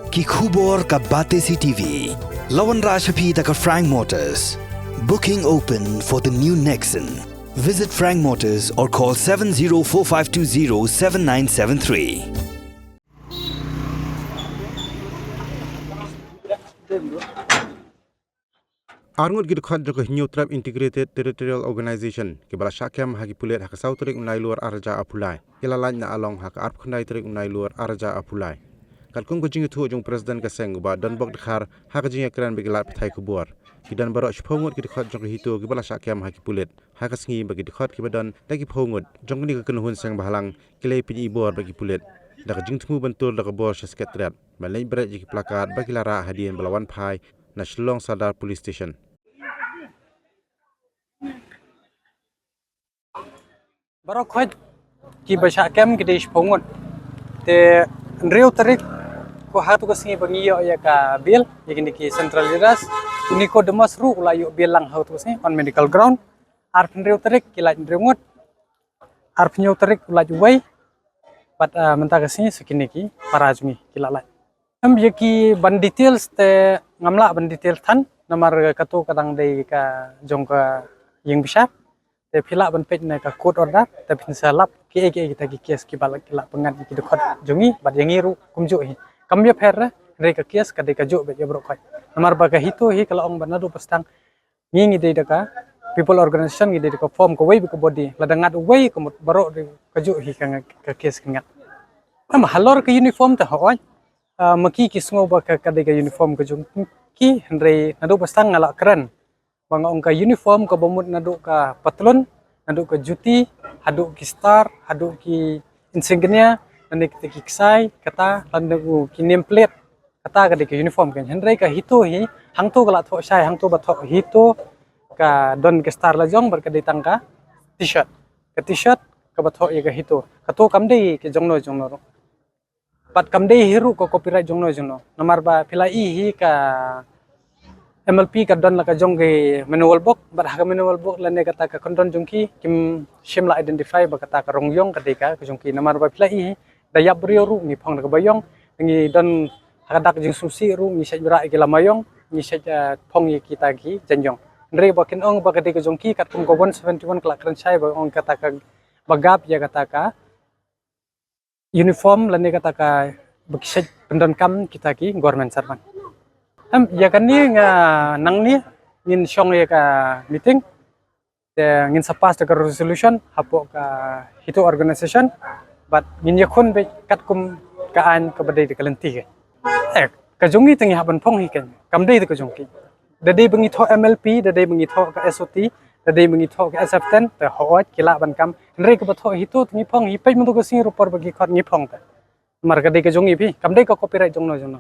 ki khubor ka Bate CTV. Lawan Rashapi taka Frank Motors. Booking open for the new Nexon. Visit Frank Motors or call 7045207973. Arngut gid khad joko New Trap Integrated Territorial Organization ke bala syakem hagi pulet hak sauterik unai luar arja apulai ila lain na along hak arp khnai terik unai luar arja apulai kat kung kujing tu jong presiden ka seng ba dan bok dekhar hak jing ekran begilat pethai kubur kidan barok shphongut gid khad joko hito ke bala syakem hagi pulet hak sngi bagi dekhot ki badan lagi phongut jong ni ka kenhun seng bahalang kile pi ibor bagi pulet dak jing tmu bentul dak bor sekretariat balai berat jiki plakat bagi lara hadian balawan phai na Shillong Sadar Police Station. Barok khoj ki basha kem ki dish pongot te riu tarik ko hatu ko singi bangiyo ya ka bil yakini ki central liras uni ko demas ru la yu bil lang hatu ko singi on medical ground ar riu tarik ki la riungot ar nyu tarik la wai pat menta ka singi sekini ki parajmi ki la am yaki ban details te ngamla ban detail than namar kato kadang dei ka jongka ying bisa te phila ban page na ka code order te pin salap ki kita ki kes ki balak ki la pengat ki dekhot jongi bat yangi ru kumjo hi kamya pher re ka kes ka de ka jo be bro khoi namar ba ka hito hi kala ong banadu pastang ngi de ka people organization ngi de ka form ko wei ko body la dangat wei ko baro ka jo hi ka kes ngat am halor ka uniform ta hoy maki ki sngo ba ka de ka uniform ko jong ki re nadu pastang ngala keren bang ongka uniform ko bomut naduk ka patlon naduk ka juti haduk ki star haduk ki insignia nanik ki kisai kata landu ki nameplate kata ka de uniform kan hendrai ka hito hi hangto kala tho sai hangto ba tho hito ka don ke star la jong ber ka de tangka t-shirt ka ba tho ye ka hito ka to kam de ke jongno pat kam de hiru ko copyright jongno namar ba philai hi ka MLP ka don la ka jong ge manual book bar ha manual book la ne kata ka kondon jongki kim shim la identify ba kata ka rongyong ka de ka jongki namar ba plai da yap rio ru ni phong ka bayong ngi don ha dak jing susi ru ni se bra ke la mayong ni se phong ye kita ki janjong re ba kin ong ba ka de ka jongki kat kum ko 171 kla kran sai ba ong kata ka bagap ya kata ka uniform la ne kata ka bakset pendon kam kita ki government servant ya kan ni nang ni ngin syong ya ka meeting te ngin sapas ka resolution hapo ka hito organization but ngin yakun be kat kum ka an ka badai ka lenti ka jongi tengi haban phong hi kan kam dei ka jongki dadai bengi tho MLP dadai bengi tho ka SOT dadai bengi tho ka SF10 te hoat kila ban kam re ka tho hito tengi phong hi pai mu ka sing rupor bagi khot ngi phong ta mar ka dei ka jongi bi kam dei ka copyright jongno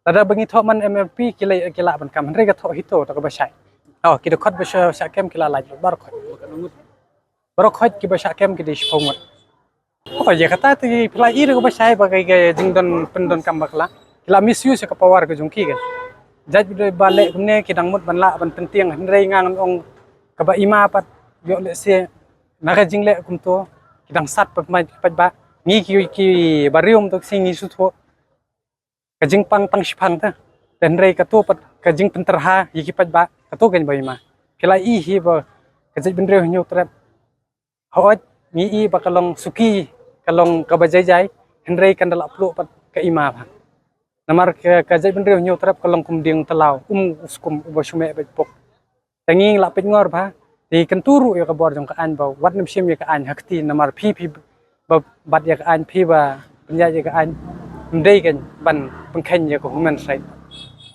tada bengi tho man MLP kila ban kam re ka tho hito ta ka basai ki khot basha sha kem kila lai bar khot ki basha kem ki dish phongot ya kata ti plai ir ka basai ba kai jingdon pendon kam bakla kila misuse ka power ka jongki kan jaj bale kumne ki dangmut banla ban penting re ngang ong ka ba ima pat yo le se na ka jingle kum to ki dang sat pat mai pat ba ngi ki barium to singi su tho kajing pang shipang ta dan rei ka to pat kajing penterha yiki pat ba ka to gan bai ma kila hi ba kajing benre nyu trap hawat ngi ba kalong suki kalong ka bajai hendrei kan dala plu pat ka ima ba namar kajing benre nyu trap kalong kum ding talau uskum ba shume ba pok tangi la pet ngor ba di kenturu ya ka bor jong ka an ba wat nim sim ya ka an hakti namar phi ba bat ya ka an phi ba penya ya ka an ndai kan ban pengkhen ya ko human right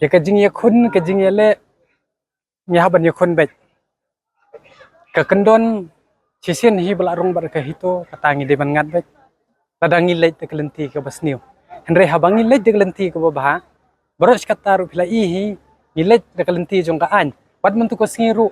ya ka jing ya khun ka jing ya le nya ban ya khun bet ka kendon chisen hi bala rong bar ka hito katangi de ban ngat bet tadangi le te kelenti ka basniu henre habangi le de kelenti ka ba baros kataru phila hi ile de kelenti jong ka an wat mentu ko singiru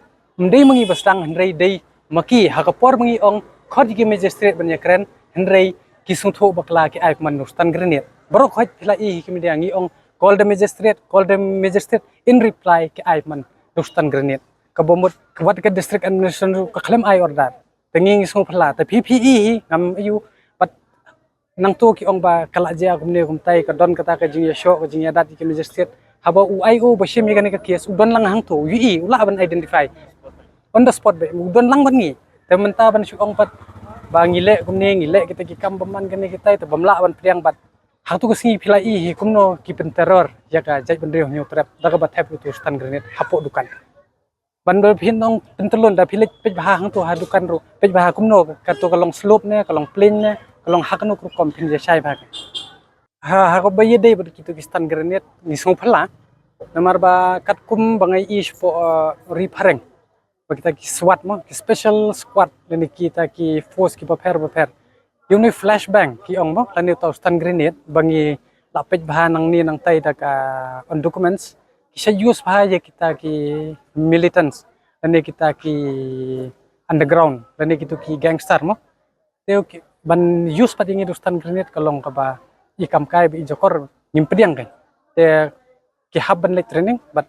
ndai mangi bastang henre dei maki ha ka por mangi ong khod gi magistrate ban ya kren henre ki sutho bakla ki ai man nustan grenade barok khoj phila hi kimdia ngi ong call the magistrate in reply ki ai man nustan grenade ka bomot kwat ka district administration ka claim ai order tengi so phla ta PPE ngam ayu nang tu ki ong ba kala je akum ne kum tai ka don kata ka jing ya sho ka jing ya dat ki majestet haba UIO ba shim ga ne ka kes udon lang hang tu ui ula ban identify on the spot be udon lang ban ngi te menta ban shu ong pat ba ngile kum ne ngile kita ki kam baman ga ne kita te bamla ban priang bat hang tu ka singi phila i hi kum no ki pen terror ya ka jai ban reu nyu trap daga ba thap tu stan grenade hapo dukan ban ber phin nong pentelun da philik pej bah hang tu ha dukan ro pej bah kum no ka to ka long slope ne ka long plane ne ka long hak no kom phin je shai bha ha ko baye dei bad kitu kistan grenade ni song phala namar ba kat kum bangai is for referring ba kita ki SWAT mo ki special squad ne kita ki force ki prepare yung ni flashbang ki ong mo lani to stan grenade bangi lapej bah nang ni nang tai da ka on documents kisah use bah ya kita ki militants lani kita ki underground lani kitu ki gangster mo teo ki ban use patingi do stan grenade kalong ka ba ikam kai bi jokor nimpediang kai te ki haban le training but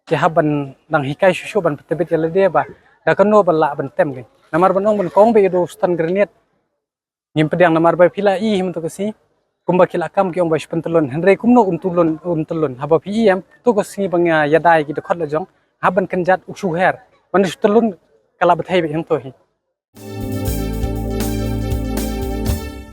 ki haban nang hikai shushu ban petebet yale dia ba da kano bala ban tem kai namar banong ban kong be do stan grenade nimpediang namar ba pila i him to kasi kumba kila kam ki ong ba pentelon henry kumno untulun haba pi em to kasi bang yadai ki de khot la jong haban kanjat ushu her ban telun kala bathai be him to hi